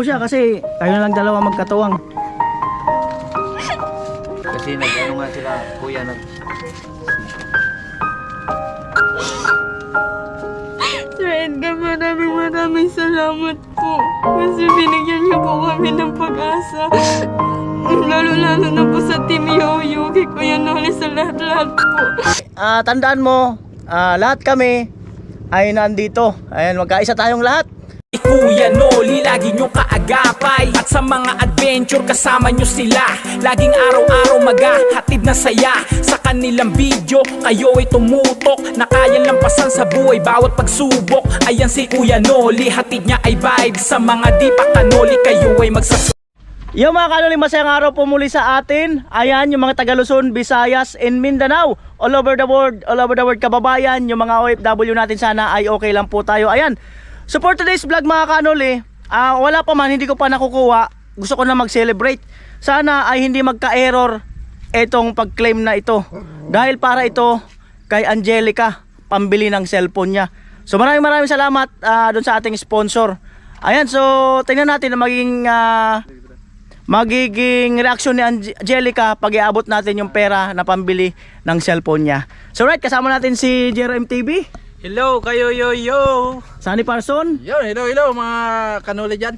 siya kasi kayo na lang dalawa magkatuwang. Kasi nag-ano nga sila, kuya Sir Edgar, maraming salamat po. Kasi binigyan niyo po kami ng pag-asa. Lalo-lalo na po sa Team Yoyo, kay Kuya Noli, sa lahat-lahat po. Tandaan mo, lahat kami ay nandito. Ayan, magkaisa tayong lahat. Kuya Noli, lagi nyo kaagapay. At sa mga adventure, kasama nyo sila. Laging araw-araw maghahatid na saya. Sa kanilang video, kayo ay tumutok. Na kayang lampasan sa buhay, bawat pagsubok. Ayan si Kuya Noli, hatid niya ay vibe. Sa mga di pa kanoli, kayo ay Yung mga kanoli, masayang araw po muli sa atin. Ayan, yung mga taga Luzon, Visayas, and Mindanao. All over the world, kababayan. Yung mga OFW natin, sana ay okay lang po tayo. Ayan. So for today's vlog mga kanoli, wala pa man, hindi ko pa nakukuha. Gusto ko na mag-celebrate. Sana ay hindi magka-error itong pag-claim na ito. Dahil para ito kay Angelica, pambili ng cellphone niya. So maraming salamat doon sa ating sponsor. Ayan, so tingnan natin na magiging reaksyon ni Angelica pag iabot natin yung pera na pambili ng cellphone niya. So right, kasama natin si Jero MTV. Hello kayo, yo. Sunny Parson. Yo, hello mga kanuli dyan.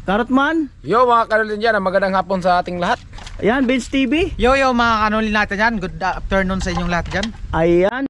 Carrotman. Yo mga kanuli dyan, magandang hapon sa ating lahat. Ayan, Vince TV. Yo mga kanuli natin yan. Good afternoon sa inyong lahat dyan. Ayan.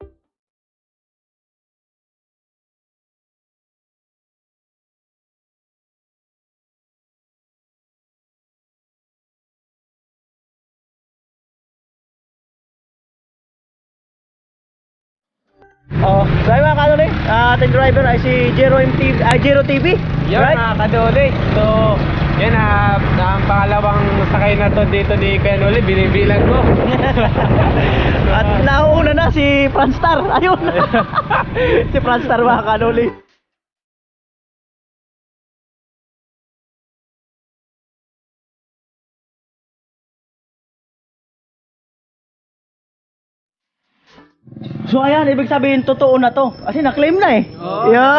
Oh, so mga kanoli, ating driver ay si Jero MTV, Jero TV. Yun mga kanoli. So, yan ang pangalawang sakay na to dito ni Kanoli, binibilang mo. At nauuna na si Franstar. Ayun. Si Franstar mga kanoli. So ayan, ibig sabihin totoo na to. Kasi na-claim na eh. Yan!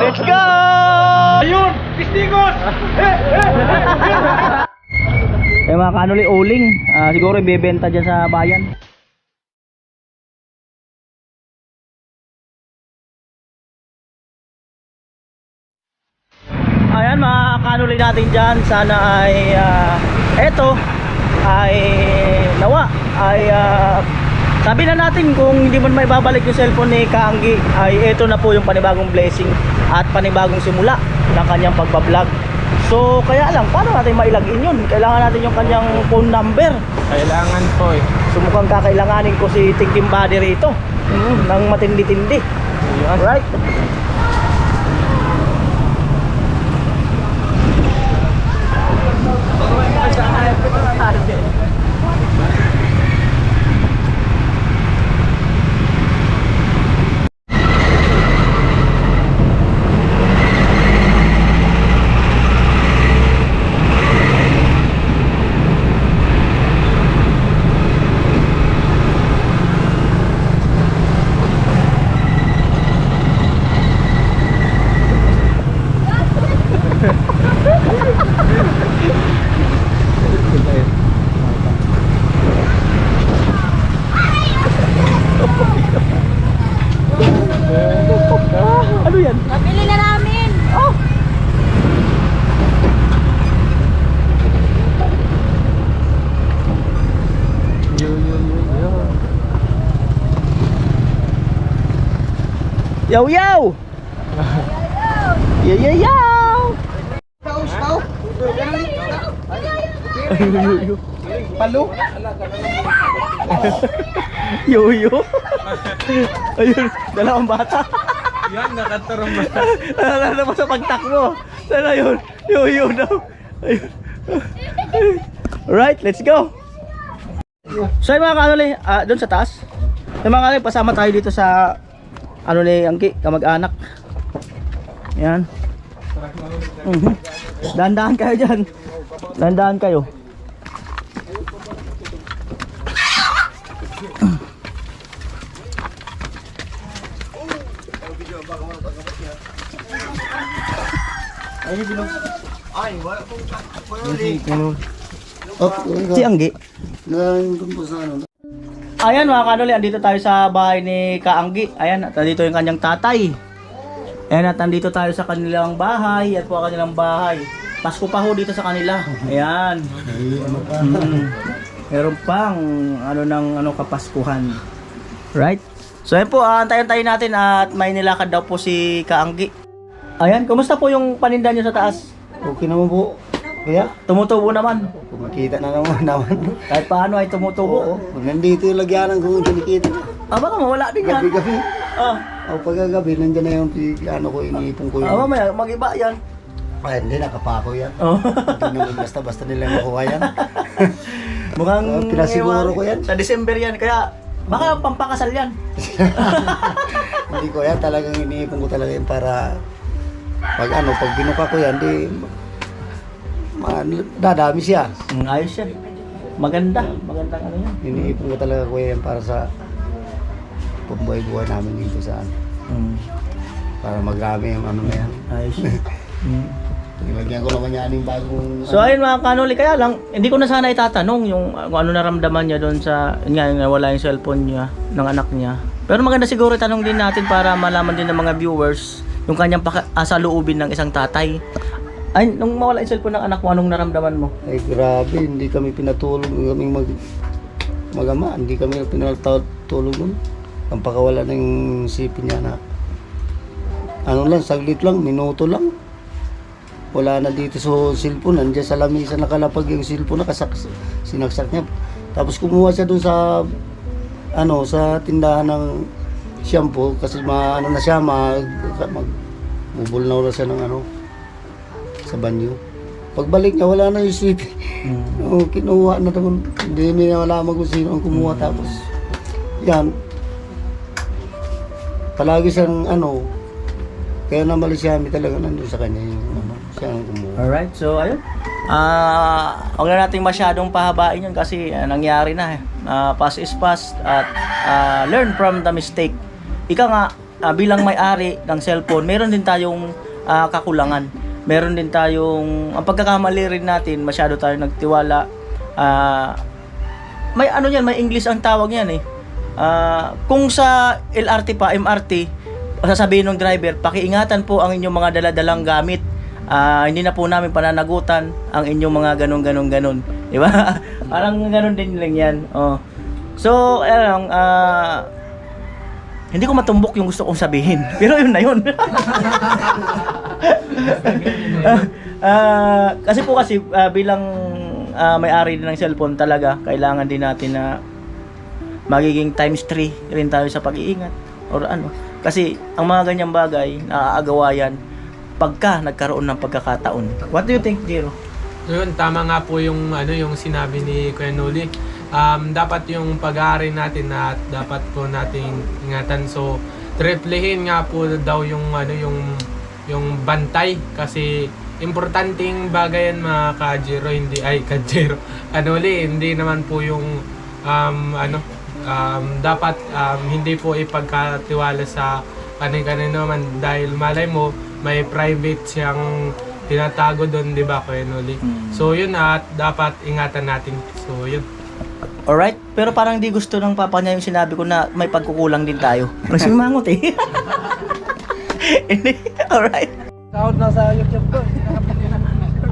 Let's go! Ayun! Pistigos! Eh mga kanuli, uling. Siguro ibebenta dyan sa bayan. Ayan mga kanuli natin dyan. Sana ay eto ay nawa ay sabi na natin kung hindi man may babalik yung cellphone ni Kaanggi, ay eto na po yung panibagong blessing at panibagong simula ng kanyang pagbablog. So kaya lang, paano natin mailagin yun? Kailangan natin yung kanyang phone number. Kailangan po eh. So mukhang kakailanganin ko si Thinking Body rito ng matindi-tindi. Alright. Ano yan? Mabili na namin! Oh! Yo yo! Yo yo yo! Palo? Yo yo! Ayun, dalawang bata. Yan, nakatarong ba? Nalala mo sa pagtakbo. Sana yun. Yo daw. Ayun. Alright, let's go. So yung mga kanoli, doon sa taas. Yung mga kanoli, pasama tayo dito sa ano ni Angki, kamag-anak. Yan. Dahan-dahan kayo dyan. Dahan-dahan kayo. Si Anggi. Nandun po sa ano. Ayan mga kanoli, andito tayo sa bahay ni Kaanggi. Ayan, at nandito yung kanyang tatay. Ayan, at nandito tayo sa kanilang bahay. At po ang kanilang bahay. Pasko pa ho dito sa kanila. Ayan. Meron pang kapaskuhan. Right? So ayan po, antayin natin at may nilakad daw po si Kaanggi. Ayan, kumusta po yung paninda nyo sa taas? Okay naman po. Kaya, Tumutubo naman. makita na naman. Kahit paano ay tumutubo. Oo. Pag nandito yung lagyanan kung kinikita na. Baka mawala din yan. Gabi-gabi. Ah, Pagkagabi, nandiyan na yung ano ko, iniipon ko yun. mamaya, mag-iba yan. Ay, hindi, nakapako yan. Oh. Hindi naman basta-basta nila makuha yan. Mukhang pinasiguro ko yan. Sa December yan, kaya baka pampakasal yan. Hindi ko yan, talagang iniipon ko talaga yan para pag binuka ko yan, dadami siya. Ayos yan. Magandang ano yan. Iniipon ko talaga ko yan para sa pambuhay-buhay namin dito sa para magrami yung ano na yan. Ayos yan. Nilagyan ko naman yan yung bagong So ayun mga kanoli, kaya lang, hindi ko na sana itatanong yung kung ano naramdaman niya doon sa, yun nga, yung nawala yung cellphone niya, ng anak niya. Pero maganda siguro itanong din natin para malaman din ng mga viewers yung kanyang saluubin ng isang tatay. Ay, nung mawala yung cellphone ng anak mo, anong naramdaman mo? Ay grabe, hindi kami pinatulog kaming mag-ama, hindi kami pinatulog nun. Ang pakawala ng sipin niya na ano lang, saglit lang, minuto lang. Wala na dito sa cellphone, nandiyan sa lamisa nakalapag yung cellphone na sinaksak niya. Tapos kumuha siya doon sa sa tindahan ng shampoo kasi na siya magbubulnaw na siya ng sa banyo. Pagbalik niya wala na yung sipin. Kinuha na naman, hindi niya malaman kung sino ang kumuha. Tapos yan, palagi siyang kaya namali siya talaga nandun sa kanya yung siya ang kumuha. Alright, so ayun. Huwag na natin masyadong pahabain yun kasi nangyari na. Past is past at learn from the mistake. Ika nga, bilang may-ari ng cellphone, meron din tayong kakulangan. Meron din tayong, ang pagkakamali rin natin, masyado tayong nagtiwala. May may English ang tawag yan eh. Kung sa LRT pa, MRT, sasabihin ng driver, pakiingatan po ang inyong mga daladalang gamit. Hindi na po namin pananagutan ang inyong mga ganon. Di ba? Parang ganon din lang yan. Oh. So, hindi ko matumbok yung gusto kong sabihin. Pero yun na yun. Kasi bilang may-ari din ng cellphone talaga, kailangan din natin na magiging times 3 rin tayo sa pag-iingat. Or Kasi ang mga ganyang bagay, naaagawa yan pagka nagkaroon ng pagkakataon. What do you think, Jiro? So yun, tama nga po yung yung sinabi ni Kuya Noli. Dapat yung pag-aari natin na dapat po nating ingatan. So triplehin nga po daw yung yung bantay kasi importanteng bagay yan mga ka-Jiro, Kanoli, hindi naman po yung dapat hindi po ipagkatiwala sa kanino naman dahil malay mo may private siyang tinatago doon, di ba, Kuya Noli? So yun at dapat ingatan natin. So yun. Alright, pero parang di gusto ng papa niya yung sinabi ko na may pagkukulang din tayo. Nagsimangot eh. Alright. Sahod na sa YouTube ko.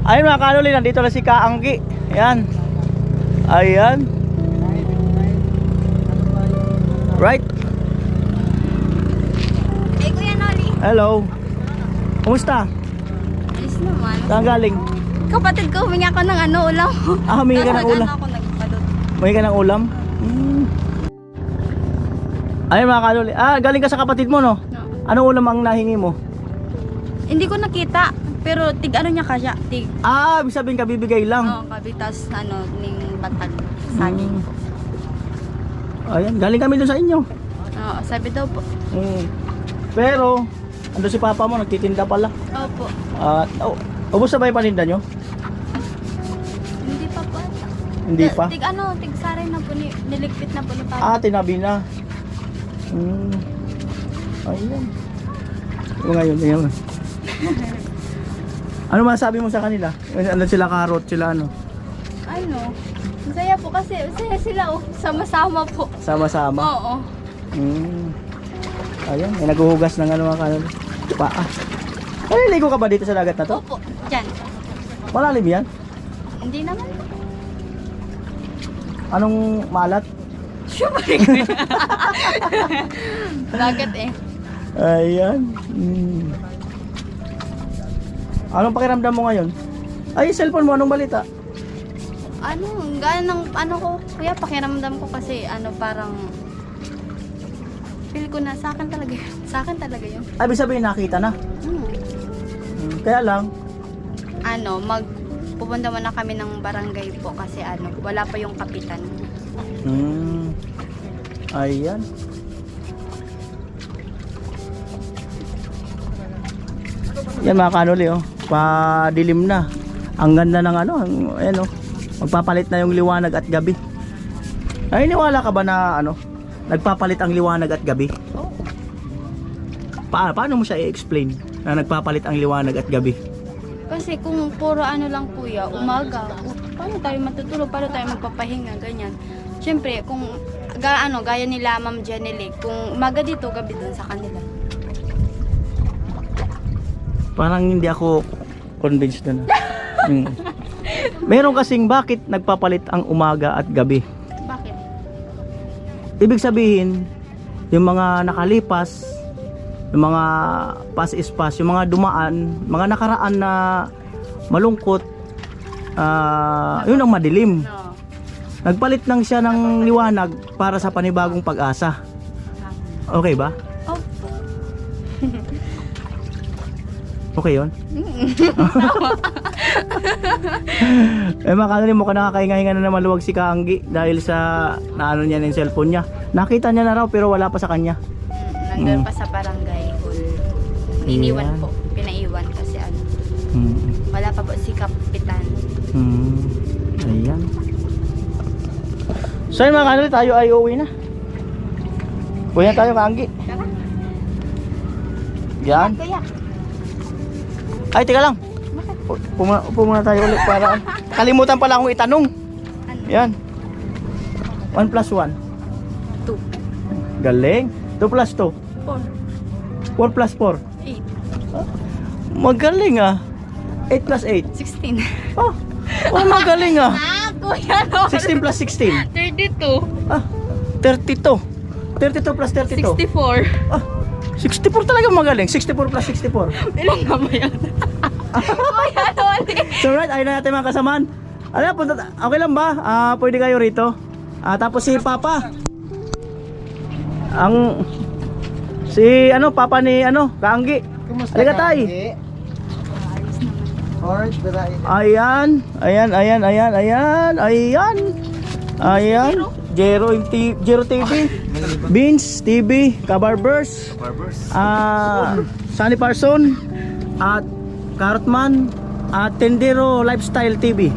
Ayun mga kanoli, nandito na si Kaanggi. Ayan. Right. Eh, Kuya Noli. Hello. Kumusta? Alis naman. Saan galing? Kapatid ko, humingi ako ng ulam. Humingi ka ng ulam. Ako nagpadot. Humingi ka ng ulam? Ayun mga kanoli. Galing ka sa kapatid mo, no? No. Anong ulam ang nahingi mo? Hindi ko nakita, pero niya kasya. Ibig sabihin kabibigay lang. Kabitas, ning batag. Saging. Ayan, galing kami doon sa inyo. Sabi daw po. Pero, ando si papa mo, nagtitinda pala. Opo. Ubus na ba yung paninda nyo? Hindi pa po. Hindi pa? Tigsari na po niligpit na po ni papa. Tinabi na. Ayun. Ngayon. Ano masabi mo sa kanila? Ano sila, karot sila ano? Ano? Masaya po kasi masaya sila oh. Sama-sama po. Sama-sama. Oo. Ayun, may naghuhugas ng ano mga kanol. Paa. Ay, ligo ka ba dito sa dagat na to? Opo. Diyan. Malalim yan? Hindi naman. Anong malat? Siyempre. Dagat eh. Ayan. Anong pakiramdam mo ngayon? Ay, cellphone mo, anong balita? Ano, gaya ng ano ko, kuya, pakiramdam ko kasi ano parang feel ko na sa akin talaga yun. Sa akin talaga yun. Ay, ibig sabihin nakita na. Kaya lang, Ano, pupunta muna kami ng barangay po kasi ano, wala pa yung kapitan. ayan. Yan mga kanoli, oh. Padilim na. Ang ganda ng ano, ayan oh. Magpapalit na yung liwanag at gabi. Ay, niwala ka ba na ano, nagpapalit ang liwanag at gabi? Oo. Paano mo siya i-explain na nagpapalit ang liwanag at gabi? Kasi kung puro ano lang kuya, umaga, paano tayo matutulog, paano tayo magpapahinga, ganyan. Siyempre, kung gaya nila Ma'am Janelik, kung umaga dito, gabi dun sa kanila. Parang hindi ako convinced na. Meron kasing bakit nagpapalit ang umaga at gabi. Bakit? Ibig sabihin, yung mga nakalipas, yung mga past is past, yung mga dumaan, mga nakaraan na malungkot, yun ang madilim. No. Nagpalit lang siya ng liwanag para sa panibagong pag-asa. Okay ba? Oh, Okay yun? Eh mga kanali mo ka nakakahinga-hinga na maluwag si Kaanggi dahil sa naano niya ng cellphone niya. Nakita niya na raw pero wala pa sa kanya. nandun pa sa barangay hall. Iniwan Ayan. po. Pinaiwan kasi ano. Hmm. Wala pa po si kapitan. Ayan. So yun mga kanali, tayo ay uuwi na. Uwi na tayo Kaanggi. Tara. Yan. Kuya. Ay, teka lang. Upo muna tayo ulit para kalimutan pala akong itanong. Ano? Yan. 1 plus 1. 2. Galing. 2 plus 2. 4. 4 plus 4. 8. Magaling ah. 8 plus 8. 16. Oh, magaling ah. Ah, kuya no. 16 plus 16. 32. Ah, 32. 32 plus 32. 64. Ah, 64 talaga magaling. 64 plus 64. Ilan nga ba yan? Kuya no, ulit. So right, ayun na natin mga kasamaan. Ano, okay lang ba? Pwede kayo rito. Tapos si Papa. Si Papa ni Kaanggi. Kumusta Halika tay. Alright, berain. Ayan. Jero TV. Beans TV, Kabarbers. Sunny Parson at Cartman at Tendero Lifestyle TV.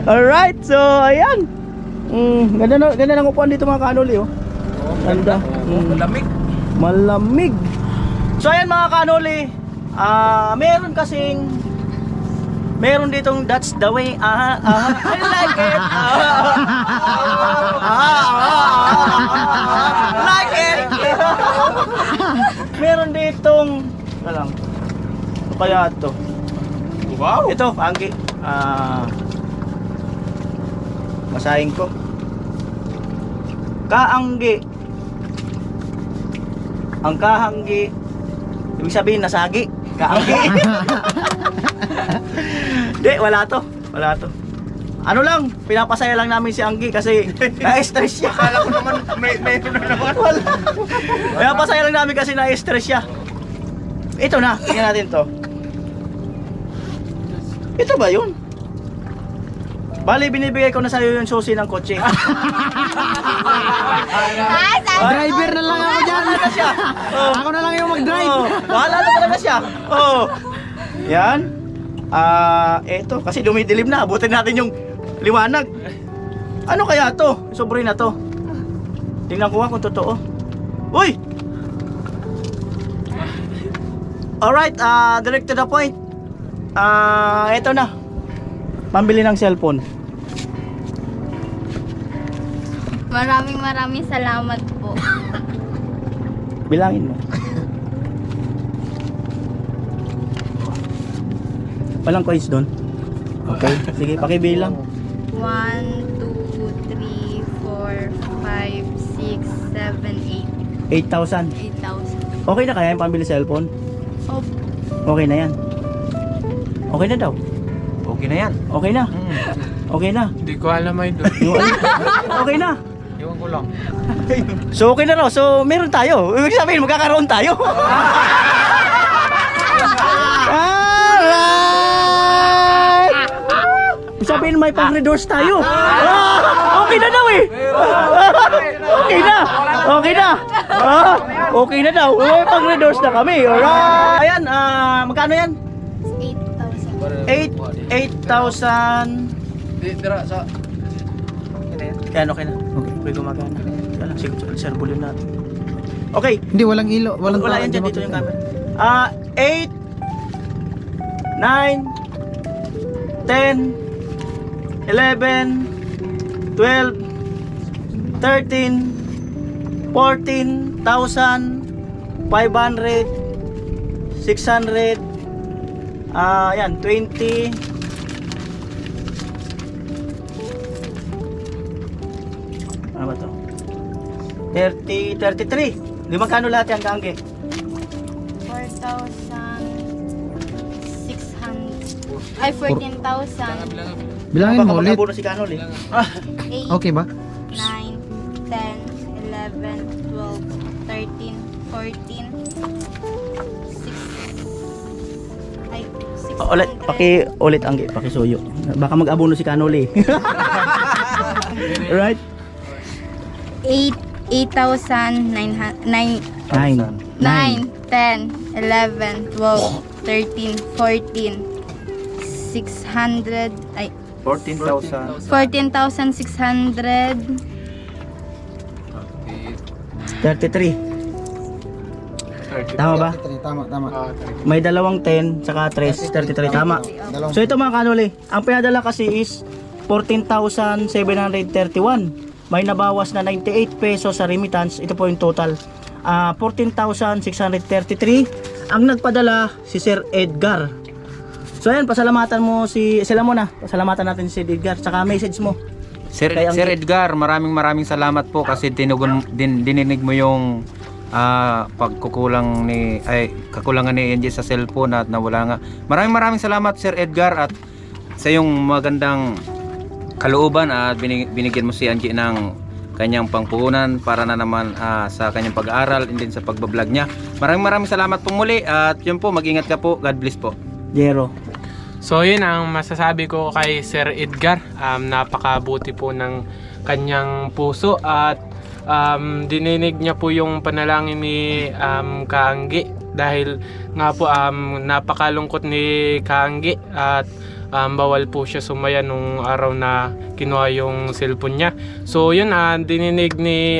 Alright, so ayan. Ganda ng upuan dito mga kanoli oh. Ganda. Malamig. So ayan mga kanoli, meron ditong that's the way. I like it. Like it. Meron ditong ano kaya to? Wow. Ito, Kaanggi. Masahin ko. Kaanggi. Ang kahanggi, ibig sabihin nasagi. Kaanggi. Di, wala to. Ano lang, pinapasaya lang namin si Anggi kasi na-stress siya. Akala ko naman may na naman. Wala. Pinapasaya lang namin kasi na-stress siya. Ito na, tingnan natin to. Ito ba yun? Bali, binibigay ko na sa'yo yung susi ng kotse. Driver na lang ako dyan. Bahala na siya. Oh. Ako na lang yung mag-drive. Oh, bahala na talaga siya. Oh. Yan. Eto, kasi dumidilim na. Abutin natin yung liwanag. Ano kaya to? Sobre na to. Tingnan ko nga kung totoo. Uy! Alright, direct to the point. Ito na. Pambili ng cellphone. Maraming salamat po. Bilangin mo. Walang coins doon. Okay, sige, pakibilang. 1, 2, 3, 4, 5, 6, 7, 8,000. 8. 8,000. Okay na kaya yung pambili cellphone? Opo. Okay na yan. Okay na daw. Okay na yan. Okay na. Okay na. Hindi ko alam ay doon. Okay na. Iwan ko lang. So okay na raw. So meron tayo. Ibig sabihin magkakaroon tayo. Alright! Ibig sabihin may pang-redoors tayo. Okay na daw eh. Okay na. Okay na. Okay na daw. May pang-redoors na kami. Alright. Ayan, magkano yan? 8,000. 8,000. Dira sa... Yan, okay na. Okay, gumagana. Wala, sige, sir, volume natin. Okay. Hindi, walang ilo. Walang Wala yan dyan, dito yung camera. 8, 9, 10, 11, 12, 13, 14,000, 500, 600, yan, 20, ano ba to? 30, 33. Di magkano lahat yan, Kangge? 4,600. Ay, 14,000. Bilangin mo ulit. Pagkakabuno si Kanol eh. 8, Okay ba? 9, 10, 11, 12, 13, 14, 6. Ay, 600. Ulit, ulit ang pakisuyo. Baka mag-abono si Kanol eh. Right? 8,900. 9, 10, 11, 12, 13, 14, 600. Ay, 14,000. 14,600. 33. Tama ba? Tama. May dalawang 10 saka 3, 33. Tama. So ito mga Kanol eh. Ang pinadala kasi is 14,731. May nabawas na 98 pesos sa remittance. Ito po yung total. 14,633. Ang nagpadala si Sir Edgar. So ayan, pasalamatan mo sila muna. Pasalamatan natin si Edgar. Saka message mo. Sir, Kay Sir Edgar, maraming salamat po kasi dininig mo yung kakulangan ni NJ sa cellphone at nawala nga. Maraming salamat Sir Edgar at sa iyong magandang kalooban at binigyan mo si Angie ng kanyang pangpuhunan para na naman sa kanyang pag-aaral and din sa pagbablog niya. Maraming salamat po muli at yun po, mag-ingat ka po. God bless po. Jero. So yun ang masasabi ko kay Sir Edgar. Napakabuti po ng kanyang puso at dininig niya po yung panalangin ni Kaanggi dahil nga po napakalungkot ni Kaanggi at bawal po siya sumaya nung araw na kinuha yung cellphone niya. So yun, dininig ni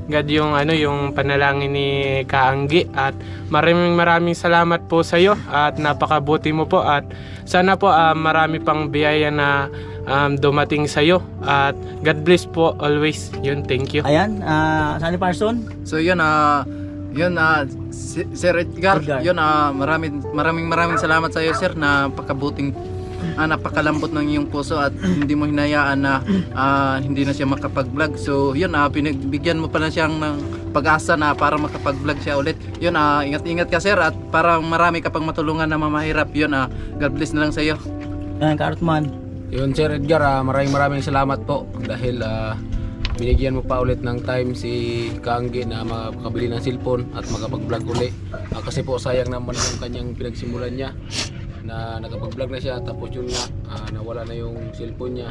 God yung panalangin ni Kaanggi at maraming salamat po sa iyo at napakabuti mo po at sana po marami pang biyaya na dumating sa iyo at God bless po always. Yun, thank you. Ayan, Sunny Parson. So yun, Sir Edgar, yun, maraming salamat sa iyo, sir, na napakalambot ng iyong puso at hindi mo hinayaan na hindi na siya makapag-vlog. So yun, bigyan mo pa na siyang ng pag-asa na para makapag-vlog siya ulit. Yun, ingat ka sir at para marami ka pang matulungan na mamahirap. Yun, God bless na lang sa iyo. Ayan, Kartman. Yun Sir Edgar, maraming salamat po dahil binigyan mo pa ulit ng time si Kaanggi na makabili ng cellphone at makapag-vlog uli. Kasi po sayang naman yung kanyang pinagsimulan niya na nakapag-vlog na siya tapos yun nga nawala na yung cellphone niya.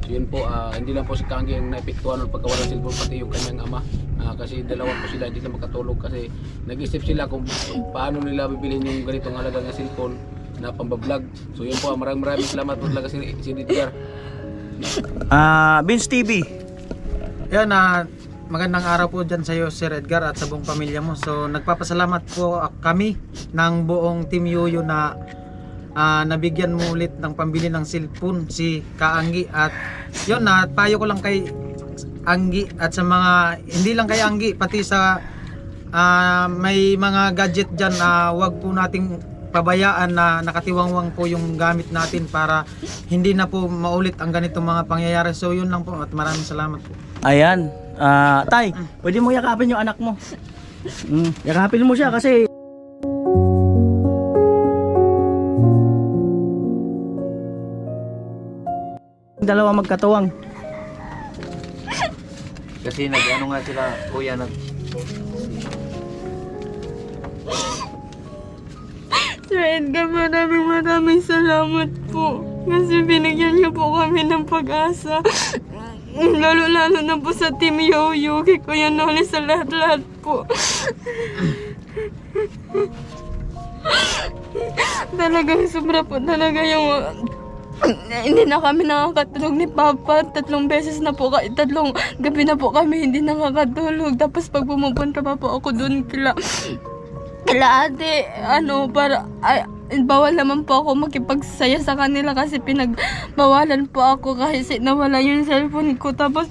So yun po, hindi lang po si Kaanggi ang naepektuhan ng pagkawala ng cellphone, pati yung kanyang ama. Kasi dalawa po sila, hindi na makatulog kasi nag-isip sila kung paano nila bibilhin yung ganitong halaga ng cellphone na pambablog. So yun po, maraming salamat po talaga si Edgar. Vince TV. Yan, magandang araw po dyan sa iyo, Sir Edgar, at sa buong pamilya mo. So nagpapasalamat po kami ng buong Team Yoyo na nabigyan mo ulit ng pambili ng cellphone si Kaanggi. At yun, payo ko lang kay Anggi at sa mga, hindi lang kay Anggi, pati sa may mga gadget dyan, wag po nating pabayaan na nakatiwangwang po yung gamit natin para hindi na po maulit ang ganitong mga pangyayari. So yun lang po at maraming salamat po. Ayan. Tay, pwede mo yakapin yung anak mo. Yakapin mo siya kasi dalawa magkatuwang. Kasi nag-ano nga sila, kuya, Sir Edgar, maraming salamat po. Kasi binigyan niyo po kami ng pag-asa. Lalo na po sa Team Yoyo, kay Kuya Noli, sa lahat-lahat po. Talagang sobra po talaga yung... hindi na kami nakakatulog ni Papa. 3 beses na po, 3 gabi na po kami hindi nakakatulog. Tapos pag pumupunta pa po ako doon kila ate, bawal naman po ako makipagsaya sa kanila kasi pinagbawalan po ako kasi nawala yung cellphone ko. Tapos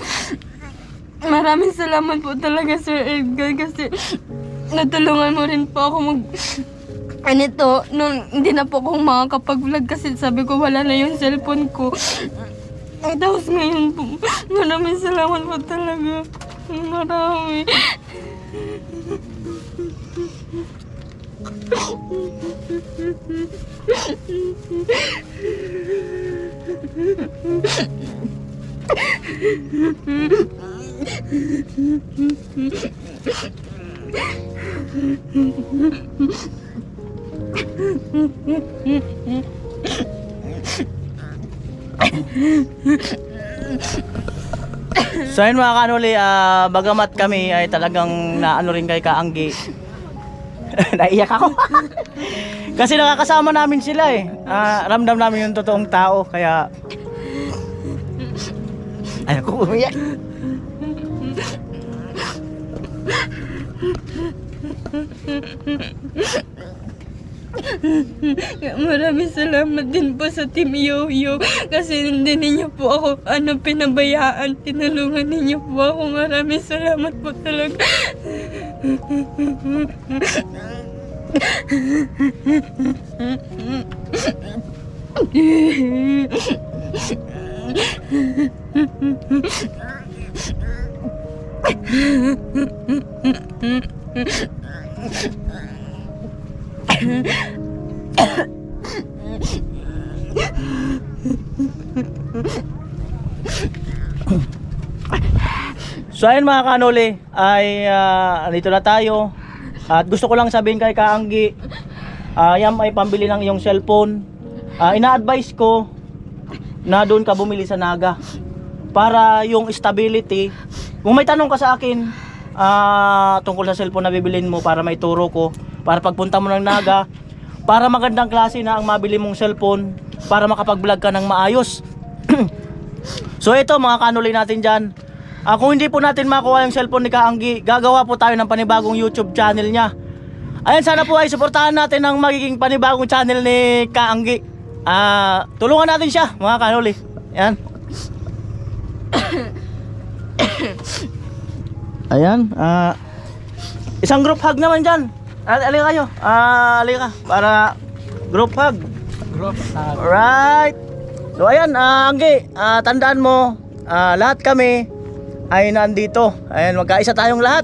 maraming salamat po talaga, Sir Edgar, kasi natulungan mo rin po ako nung hindi na po akong makakapag-vlog kasi sabi ko wala na yung cellphone ko. Tapos ngayon po, maraming salamat po talaga. Marami. So ayun mga kanuli, bagamat kami ay talagang naano rin kay Kaanggi. Naiyak ako. Kasi nakakasama namin sila eh. Ramdam namin yung totoong tao, kaya ayaw ko umiyak. Maraming salamat din po sa Team Yoyo kasi hindi ninyo po ako pinabayaan, tinulungan ninyo po ako. Maraming salamat po talaga. So ayun mga kanuli, ay dito na tayo. At gusto ko lang sabihin kay Kaanggi, yan ay pambili ng iyong cellphone. Ina-advise ko na doon ka bumili sa Naga para yung stability. Kung may tanong ka sa akin tungkol sa cellphone na bibilin mo, para may turo ko, para pagpunta mo ng Naga, para magandang klase na ang mabili mong cellphone, para makapag-vlog ka ng maayos. So ito mga kanuli natin dyan, kung hindi po natin makuha yung cellphone ni Kaanggi, gagawa po tayo ng panibagong YouTube channel niya. Ayan, sana po ay suportahan natin ang magiging panibagong channel ni Kaanggi. Tulungan natin siya mga kanuli. Ayan. Ayan, isang group hug naman dyan. Alika kayo, alika para group hug. Alright. So ayan, Anggi, tandaan mo, lahat kami ay nandito. Ayan, magkaisa tayong lahat.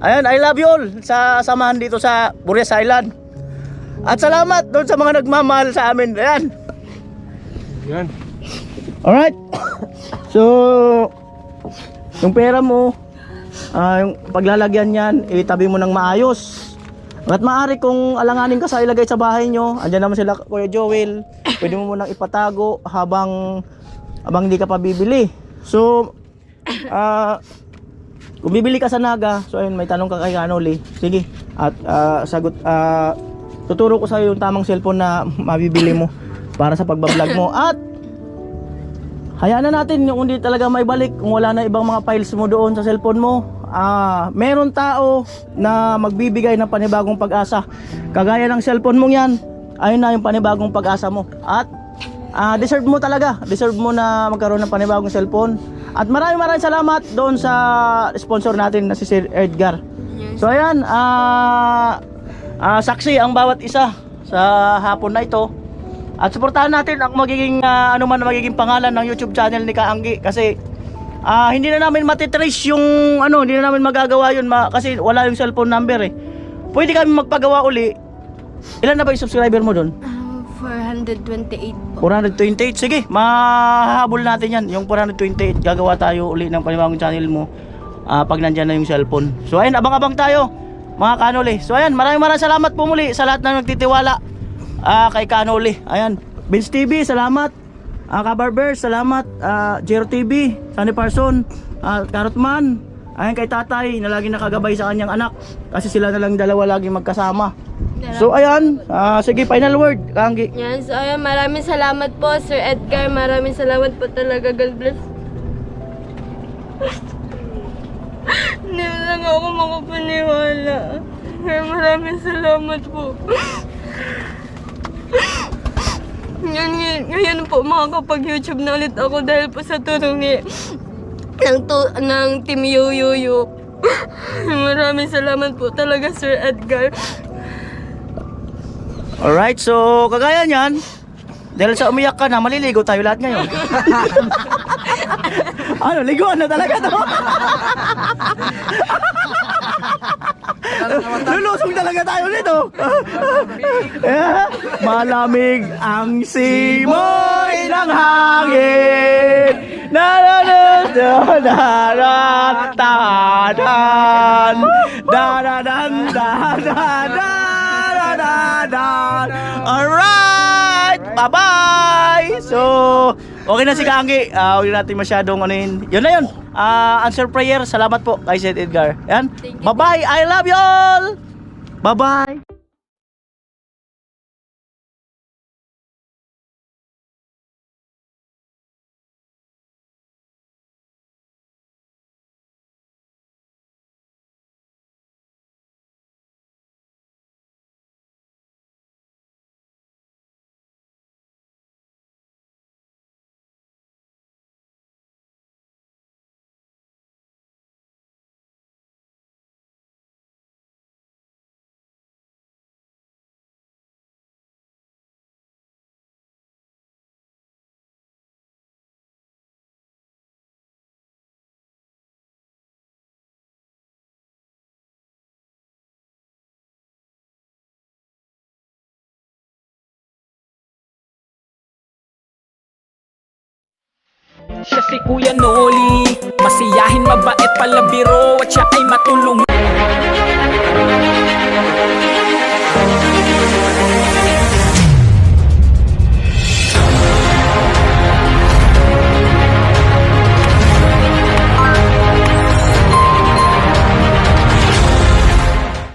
Ayan, I love you all sa samahan dito sa Burias Island. At salamat doon sa mga nagmamahal sa amin. Ayan. Yan. Alright. So yung pera mo, yung paglalagyan yan, itabi mo ng maayos. At maaari kung alanganin ka sa ilagay sa bahay nyo, andyan naman sila Kuya Joel, pwede mo munang ipatago habang hindi ka pa bibili. So kung bibili ka sa Naga, so ayun, may tanong ka kay Kanoli, sige, at sagot, tuturo ko sa iyo yung tamang cellphone na mabibili mo para sa pagbablog mo. At hayaan na natin yung hindi talaga may balik, kung wala na ibang mga files mo doon sa cellphone mo. Meron tao na magbibigay ng panibagong pag-asa. Kagaya ng cellphone mong yan, ayun na yung panibagong pag-asa mo. At deserve mo talaga, deserve mo na magkaroon ng panibagong cellphone. At maraming salamat doon sa sponsor natin na si Sir Edgar. So ayan, saksi ang bawat isa sa hapon na ito. At suportahan natin ang magiging ano man magiging pangalan ng YouTube channel ni Kaanggi, kasi hindi na namin matitrace yung ano, hindi na namin magagawa yun kasi wala yung cellphone number eh. Pwede kami magpagawa uli. Ilan na ba yung subscriber mo doon? 428 po. 428. Sige, mahahabol natin yan. Yung 428, gagawa tayo uli ng panibagong channel mo pag nandyan na yung cellphone. So ayun, abang-abang tayo mga Kanoli. So ayan, maraming salamat po muli sa lahat na nagtitiwala kay Kanoli. Ayan, Vince TV, salamat. Kabarber, salamat. Jero TV, Sunny Parson, Carrotman. Ayan kay tatay na lagi nakagabay sa kanyang anak, kasi sila na lang dalawa lagi magkasama. So ayan, sige, final word, Kaanggi. Yan, so ayan, maraming salamat po Sir Edgar, maraming salamat po talaga, God bless. Hindi mo lang ako makapaniwala. Maraming salamat po. Ngayon po makakapag-YouTube na ulit ako dahil po sa tulong ng Team Yoyoyo. Maraming salamat po talaga Sir Edgar. Alright, so kagaya niyan, dahil sa umiyak ka na, maliligo tayo lahat ngayon. Ano, liguan na talaga to? Lulusong talaga tayo nito. Malamig ang simoy ng hangin. Alright, bye-bye. So, okay na si Kaanggi. Huwag natin masyadong ano yun na yun. Answer prayer. Salamat po kay Sir Edgar. Yan. Bye-bye. I love you all. Bye-bye. Siya si Kuya Noli, masiyahin, mabait, palabiro, at siya ay matulungin.